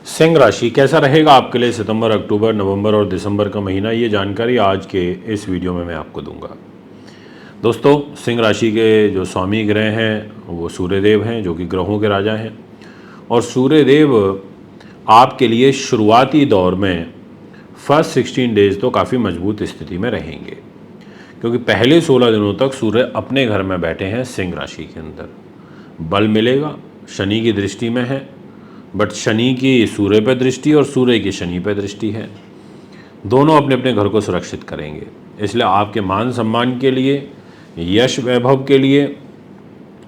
सिंह राशि कैसा रहेगा आपके लिए सितंबर, अक्टूबर, नवंबर और दिसंबर का महीना, ये जानकारी आज के इस वीडियो में मैं आपको दूंगा। दोस्तों, सिंह राशि के जो स्वामी ग्रह हैं वो सूर्यदेव हैं, जो कि ग्रहों के राजा हैं। और सूर्यदेव आपके लिए शुरुआती दौर में फर्स्ट 16 डेज तो काफ़ी मजबूत स्थिति में रहेंगे, क्योंकि पहले 16 दिनों तक सूर्य अपने घर में बैठे हैं सिंह राशि के अंदर। बल मिलेगा, शनि की दृष्टि में है, बट शनि की सूर्य पर दृष्टि और सूर्य की शनि पर दृष्टि है। दोनों अपने अपने घर को सुरक्षित करेंगे, इसलिए आपके मान सम्मान के लिए, यश वैभव के लिए,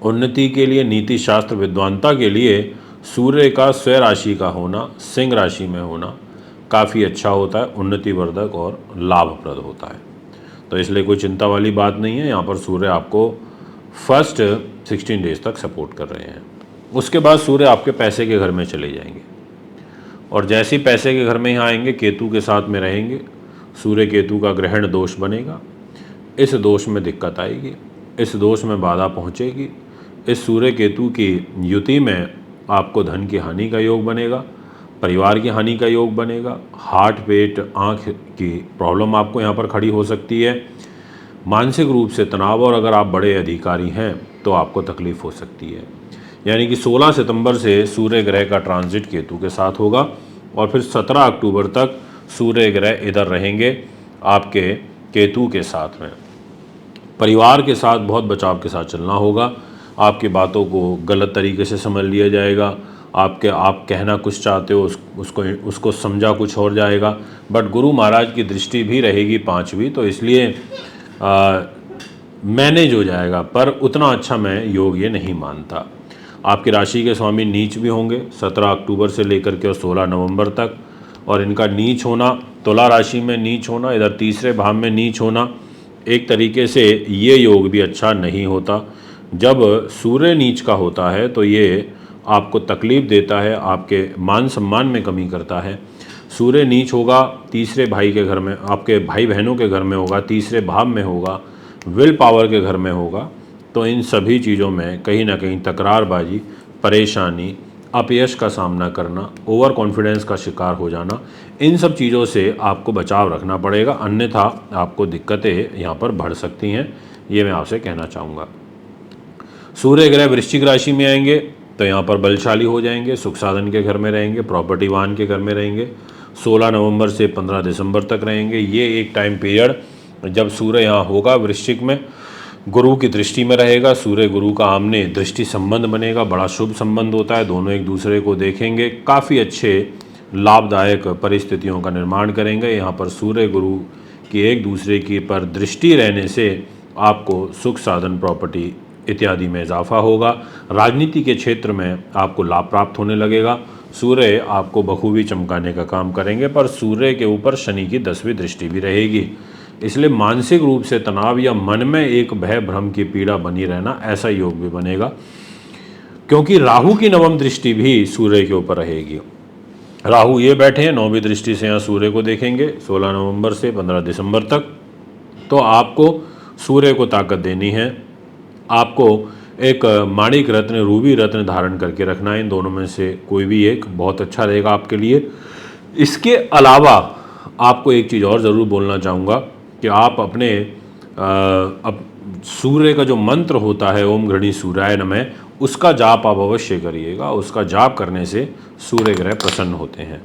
उन्नति के लिए, नीति शास्त्र विद्वानता के लिए सूर्य का स्वयं राशि का होना, सिंह राशि में होना काफ़ी अच्छा होता है, उन्नतिवर्धक और लाभप्रद होता है। तो इसलिए कोई चिंता वाली बात नहीं है। यहाँ पर सूर्य आपको फर्स्ट 16 डेज तक सपोर्ट कर रहे हैं। उसके बाद सूर्य आपके पैसे के घर में चले जाएंगे, और जैसे ही पैसे के घर में यहाँ आएंगे केतु के साथ में रहेंगे। सूर्य केतु का ग्रहण दोष बनेगा, इस दोष में दिक्कत आएगी, इस दोष में बाधा पहुँचेगी। इस सूर्य केतु की युति में आपको धन की हानि का योग बनेगा, परिवार की हानि का योग बनेगा, हार्ट, पेट, आँख की प्रॉब्लम आपको यहाँ पर खड़ी हो सकती है, मानसिक रूप से तनाव, और अगर आप बड़े अधिकारी हैं तो आपको तकलीफ़ हो सकती है। यानी कि 16 सितंबर से सूर्य ग्रह का ट्रांजिट केतु के साथ होगा, और फिर 17 अक्टूबर तक सूर्य ग्रह इधर रहेंगे आपके केतु के साथ में। परिवार के साथ बहुत बचाव के साथ चलना होगा। आपकी बातों को गलत तरीके से समझ लिया जाएगा। आप कहना कुछ चाहते हो, उसको समझा कुछ और जाएगा। बट गुरु महाराज की दृष्टि भी रहेगी 5वीं, तो इसलिए मैनेज हो जाएगा, पर उतना अच्छा मैं योग ये नहीं मानता। आपकी राशि के स्वामी नीच भी होंगे 17 अक्टूबर से लेकर के और 16 नवंबर तक, और इनका नीच होना, तुला राशि में नीच होना, इधर तीसरे भाव में नीच होना, एक तरीके से ये योग भी अच्छा नहीं होता। जब सूर्य नीच का होता है तो ये आपको तकलीफ़ देता है, आपके मान सम्मान में कमी करता है। सूर्य नीच होगा तीसरे भाई के घर में, आपके भाई बहनों के घर में होगा, तीसरे भाव में होगा, विल पावर के घर में होगा। तो इन सभी चीज़ों में कहीं ना कहीं तकरारबाजी, परेशानी, अपयश का सामना करना, ओवर कॉन्फिडेंस का शिकार हो जाना, इन सब चीज़ों से आपको बचाव रखना पड़ेगा, अन्यथा आपको दिक्कतें यहाँ पर बढ़ सकती हैं। ये मैं आपसे कहना चाहूँगा। सूर्य ग्रह वृश्चिक राशि में आएंगे तो यहाँ पर बलशाली हो जाएंगे, सुख साधन के घर में रहेंगे, प्रॉपर्टी वाहन के घर में रहेंगे। 16 नवंबर से 15 दिसंबर तक रहेंगे। ये एक टाइम पीरियड जब सूर्य यहाँ होगा वृश्चिक में, गुरु की दृष्टि में रहेगा। सूर्य गुरु का आमने दृष्टि संबंध बनेगा, बड़ा शुभ संबंध होता है। दोनों एक दूसरे को देखेंगे, काफ़ी अच्छे लाभदायक परिस्थितियों का निर्माण करेंगे। यहाँ पर सूर्य गुरु की एक दूसरे की पर दृष्टि रहने से आपको सुख साधन, प्रॉपर्टी इत्यादि में इजाफा होगा। राजनीति के क्षेत्र में आपको लाभ प्राप्त होने लगेगा। सूर्य आपको बखूबी चमकाने का काम करेंगे, पर सूर्य के ऊपर शनि की 10वीं दृष्टि भी रहेगी, इसलिए मानसिक रूप से तनाव या मन में एक भय भ्रम की पीड़ा बनी रहना, ऐसा योग भी बनेगा। क्योंकि राहु की 9वीं दृष्टि भी सूर्य के ऊपर रहेगी। राहु ये बैठे हैं 9वीं दृष्टि से यहाँ सूर्य को देखेंगे 16 नवंबर से 15 दिसंबर तक। तो आपको सूर्य को ताकत देनी है, आपको एक माणिक रत्न, रूबी रत्न धारण करके रखना है। इन दोनों में से कोई भी एक बहुत अच्छा रहेगा आपके लिए। इसके अलावा आपको एक चीज़ और ज़रूर बोलना चाहूँगा कि आप अपने अब सूर्य का जो मंत्र होता है ओम घृणी सूर्याय नमः, उसका जाप आप अवश्य करिएगा। उसका जाप करने से सूर्य ग्रह प्रसन्न होते हैं।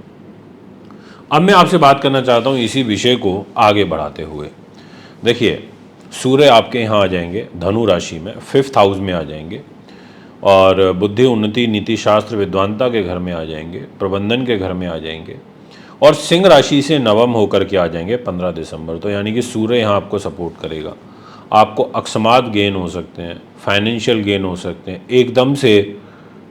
अब मैं आपसे बात करना चाहता हूँ इसी विषय को आगे बढ़ाते हुए। देखिए, सूर्य आपके यहाँ आ जाएंगे धनु राशि में, 5th हाउस में आ जाएंगे, और बुद्धि, उन्नति, नीति शास्त्र विद्वानता के घर में आ जाएंगे, प्रबंधन के घर में आ जाएंगे, और सिंह राशि से नवम होकर के आ जाएंगे 15 दिसंबर। तो यानी कि सूर्य यहाँ आपको सपोर्ट करेगा। आपको अकस्मात गेन हो सकते हैं, फाइनेंशियल गेन हो सकते हैं, एकदम से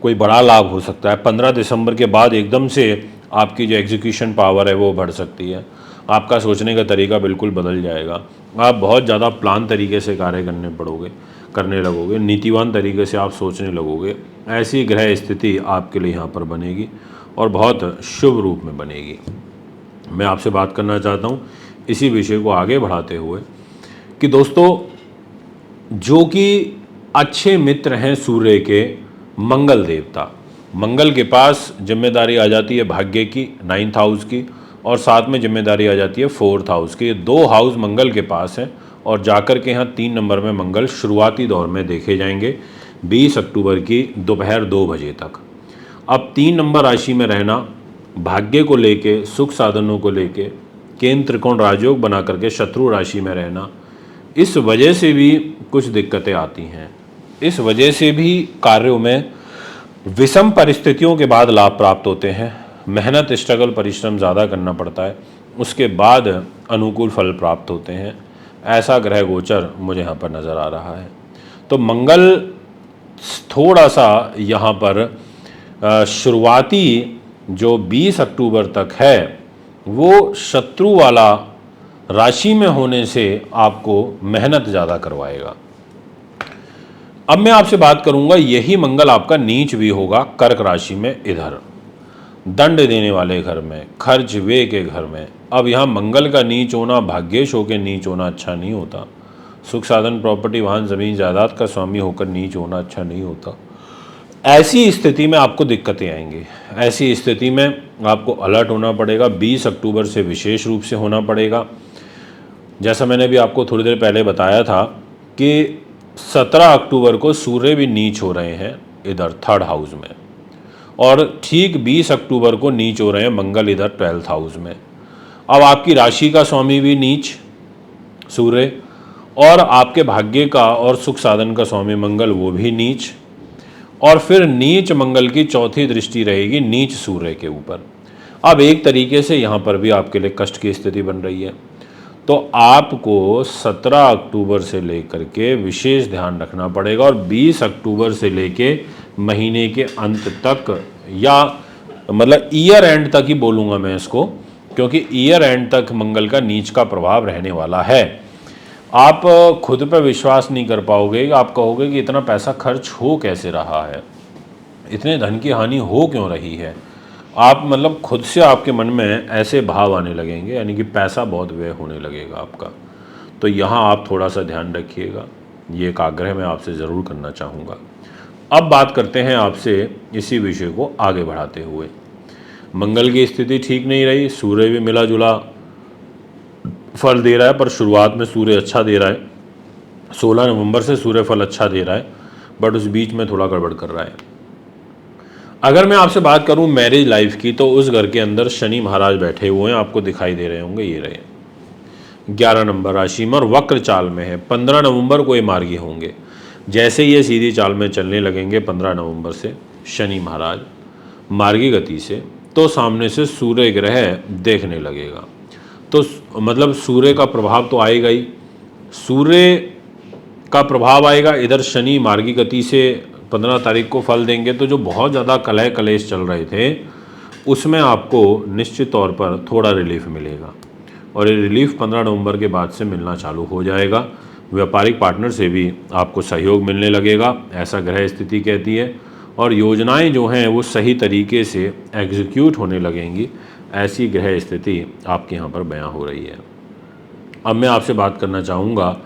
कोई बड़ा लाभ हो सकता है। 15 दिसंबर के बाद एकदम से आपकी जो एग्जीक्यूशन पावर है वो बढ़ सकती है। आपका सोचने का तरीका बिल्कुल बदल जाएगा। आप बहुत ज़्यादा प्लान तरीके से कार्य करने लगोगे, नीतिवान तरीके से आप सोचने लगोगे। ऐसी ग्रह स्थिति आपके लिए यहाँ पर बनेगी और बहुत शुभ रूप में बनेगी। मैं आपसे बात करना चाहता हूँ इसी विषय को आगे बढ़ाते हुए कि दोस्तों, जो कि अच्छे मित्र हैं सूर्य के मंगल देवता, मंगल के पास जिम्मेदारी आ जाती है भाग्य की 9th हाउस की, और साथ में जिम्मेदारी आ जाती है 4th हाउस की। 2 हाउस मंगल के पास हैं और जाकर के यहाँ 3 नंबर में मंगल शुरुआती दौर में देखे जाएंगे 20 अक्टूबर की दोपहर 2 बजे तक। अब 3 नंबर राशि में रहना, भाग्य को लेके, सुख साधनों को लेके, केंद्र त्रिकोण राजयोग बना करके शत्रु राशि में रहना, इस वजह से भी कुछ दिक्कतें आती हैं। इस वजह से भी कार्यों में विषम परिस्थितियों के बाद लाभ प्राप्त होते हैं। मेहनत, स्ट्रगल, परिश्रम ज़्यादा करना पड़ता है, उसके बाद अनुकूल फल प्राप्त होते हैं। ऐसा ग्रह गोचर मुझे यहाँ पर नज़र आ रहा है। तो मंगल थोड़ा सा यहाँ पर शुरुआती जो 20 अक्टूबर तक है वो शत्रु वाला राशि में होने से आपको मेहनत ज़्यादा करवाएगा। अब मैं आपसे बात करूंगा, यही मंगल आपका नीच भी होगा कर्क राशि में, इधर दंड देने वाले घर में, खर्च व्यय के घर में। अब यहाँ मंगल का नीच होना, भाग्येश होकर नीच होना अच्छा नहीं होता। सुख साधन, प्रॉपर्टी, वाहन, जमीन जायदाद का स्वामी होकर नीच होना अच्छा नहीं होता। ऐसी स्थिति में आपको दिक्कतें आएंगी। ऐसी स्थिति में आपको अलर्ट होना पड़ेगा। 20 अक्टूबर से विशेष रूप से होना पड़ेगा। जैसा मैंने भी आपको थोड़ी देर पहले बताया था कि 17 अक्टूबर को सूर्य भी नीच हो रहे हैं इधर 3rd हाउस में, और ठीक 20 अक्टूबर को नीच हो रहे हैं मंगल इधर 12th हाउस में। अब आपकी राशि का स्वामी भी नीच सूर्य, और आपके भाग्य का और सुख साधन का स्वामी मंगल वो भी नीच, और फिर नीच मंगल की चौथी दृष्टि रहेगी नीच सूर्य के ऊपर। अब एक तरीके से यहाँ पर भी आपके लिए कष्ट की स्थिति बन रही है। तो आपको 17 अक्टूबर से लेकर के विशेष ध्यान रखना पड़ेगा, और 20 अक्टूबर से लेके महीने के अंत तक, या मतलब ईयर एंड तक ही बोलूँगा मैं इसको, क्योंकि ईयर एंड तक मंगल का नीच का प्रभाव रहने वाला है। आप खुद पर विश्वास नहीं कर पाओगे। आप कहोगे कि इतना पैसा खर्च हो कैसे रहा है, इतने धन की हानि हो क्यों रही है। आप मतलब खुद से आपके मन में ऐसे भाव आने लगेंगे, यानी कि पैसा बहुत व्यय होने लगेगा आपका। तो यहाँ आप थोड़ा सा ध्यान रखिएगा, ये एक आग्रह मैं आपसे ज़रूर करना चाहूँगा। अब बात करते हैं आपसे इसी विषय को आगे बढ़ाते हुए। मंगल की स्थिति ठीक नहीं रही, सूर्य भी मिला जुला फल दे रहा है, पर शुरुआत में सूर्य अच्छा दे रहा है। 16 नवंबर से सूर्य फल अच्छा दे रहा है, बट उस बीच में थोड़ा गड़बड़ कर रहा है। अगर मैं आपसे बात करूं मैरिज लाइफ की, तो उस घर के अंदर शनि महाराज बैठे हुए हैं, आपको दिखाई दे रहे होंगे, ये रहे 11 नंबर राशि में, और वक्र चाल में है। 15 नवंबर को ये मार्गी होंगे। जैसे ये सीधी चाल में चलने लगेंगे 15 नवंबर से शनि महाराज मार्गी गति से, तो सामने से सूर्य ग्रह देखने लगेगा। तो मतलब सूर्य का प्रभाव तो आएगा ही, सूर्य का प्रभाव आएगा, इधर शनि मार्गी गति से 15 तारीख को फल देंगे। तो जो बहुत ज़्यादा कलह कलेश चल रहे थे उसमें आपको निश्चित तौर पर थोड़ा रिलीफ मिलेगा, और ये रिलीफ 15 नवंबर के बाद से मिलना चालू हो जाएगा। व्यापारिक पार्टनर से भी आपको सहयोग मिलने लगेगा, ऐसा ग्रह स्थिति कहती है, और योजनाएं जो हैं वो सही तरीके से एग्जीक्यूट होने लगेंगी। ऐसी ग्रह स्थिति आपके यहाँ पर बयां हो रही है। अब मैं आपसे बात करना चाहूँगा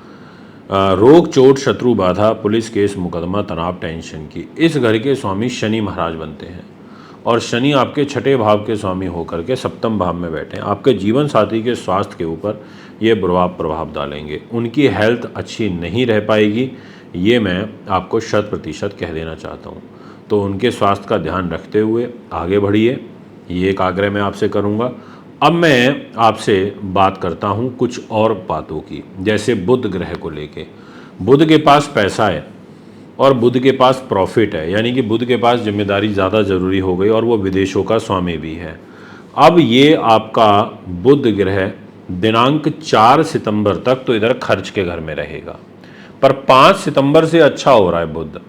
रोग, चोट, शत्रु, बाधा, पुलिस केस, मुकदमा, तनाव, टेंशन की। इस घर के स्वामी शनि महाराज बनते हैं, और शनि आपके 6ठे भाव के स्वामी होकर के 7म भाव में बैठे हैं। आपके जीवन साथी के स्वास्थ्य के ऊपर ये बुरा प्रभाव डालेंगे। उनकी हेल्थ अच्छी नहीं रह पाएगी, ये मैं आपको 100% कह देना चाहता हूँ। तो उनके स्वास्थ्य का ध्यान रखते हुए आगे बढ़िए, ये एक आग्रह मैं आपसे करूँगा। अब मैं आपसे बात करता हूँ कुछ और बातों की, जैसे बुध ग्रह को लेके। बुध के पास पैसा है और बुध के पास प्रॉफिट है, यानी कि बुध के पास जिम्मेदारी ज़्यादा ज़रूरी हो गई, और वो विदेशों का स्वामी भी है। अब ये आपका बुध ग्रह दिनांक 4 सितंबर तक तो इधर खर्च के घर में रहेगा, पर 5 सितंबर से अच्छा हो रहा है बुध,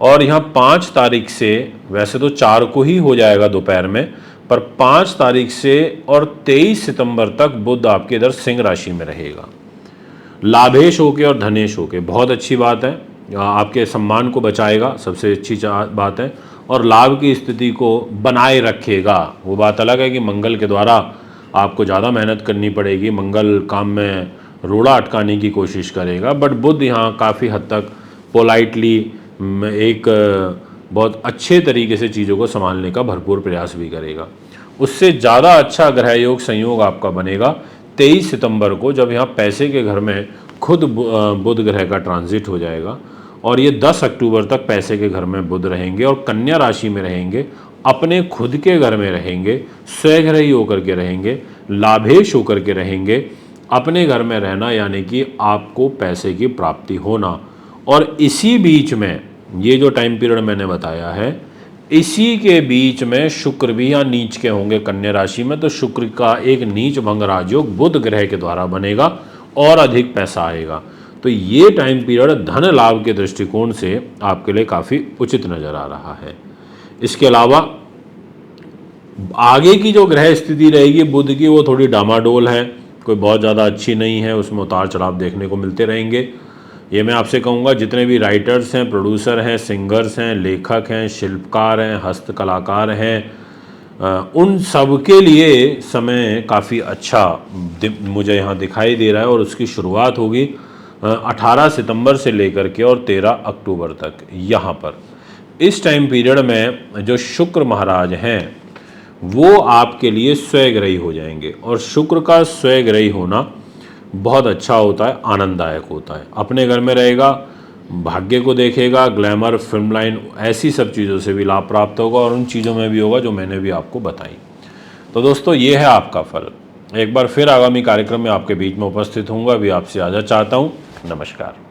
और यहाँ 5 तारीख से, वैसे तो 4 को ही हो जाएगा दोपहर में, पर 5 तारीख से और 23 सितंबर तक बुध आपके इधर सिंह राशि में रहेगा, लाभेश होके और धनेश होके। बहुत अच्छी बात है, आपके सम्मान को बचाएगा, सबसे अच्छी बात है, और लाभ की स्थिति को बनाए रखेगा। वो बात अलग है कि मंगल के द्वारा आपको ज़्यादा मेहनत करनी पड़ेगी, मंगल काम में रोड़ा अटकाने की कोशिश करेगा, बट बुध यहाँ काफ़ी हद तक पोलाइटली एक बहुत अच्छे तरीके से चीज़ों को संभालने का भरपूर प्रयास भी करेगा। उससे ज़्यादा अच्छा ग्रह योग संयोग आपका बनेगा 23 सितंबर को, जब यहाँ पैसे के घर में खुद बुध ग्रह का ट्रांजिट हो जाएगा और ये 10 अक्टूबर तक पैसे के घर में बुध रहेंगे और कन्या राशि में रहेंगे, अपने खुद के घर में रहेंगे, स्वग्रही होकर के रहेंगे, लाभेश होकर के रहेंगे। अपने घर में रहना यानी कि आपको पैसे की प्राप्ति होना। और इसी बीच में ये जो टाइम पीरियड मैंने बताया है, इसी के बीच में शुक्र भी यहाँ नीच के होंगे कन्या राशि में, तो शुक्र का एक नीच भंग राजयोग बुध ग्रह के द्वारा बनेगा और अधिक पैसा आएगा। तो ये टाइम पीरियड धन लाभ के दृष्टिकोण से आपके लिए काफ़ी उचित नज़र आ रहा है। इसके अलावा आगे की जो ग्रह स्थिति रहेगी बुध की, वो थोड़ी डामाडोल है, कोई बहुत ज़्यादा अच्छी नहीं है, उसमें उतार चढ़ाव देखने को मिलते रहेंगे। ये मैं आपसे कहूँगा, जितने भी राइटर्स हैं, प्रोड्यूसर हैं, सिंगर्स हैं, लेखक हैं, शिल्पकार हैं, हस्तकलाकार हैं, उन सब के लिए समय काफ़ी अच्छा मुझे यहाँ दिखाई दे रहा है। और उसकी शुरुआत होगी 18 सितंबर से लेकर के और 13 अक्टूबर तक। यहाँ पर इस टाइम पीरियड में जो शुक्र महाराज हैं वो आपके लिए स्वग्रही हो जाएंगे। और शुक्र का स्वग्रही होना बहुत अच्छा होता है, आनंददायक होता है। अपने घर में रहेगा, भाग्य को देखेगा, ग्लैमर, फिल्म लाइन, ऐसी सब चीज़ों से भी लाभ प्राप्त होगा और उन चीज़ों में भी होगा जो मैंने भी आपको बताई। तो दोस्तों, ये है आपका फल। एक बार फिर आगामी कार्यक्रम में आपके बीच में उपस्थित होऊंगा, अभी आपसे आजा चाहता हूँ। नमस्कार।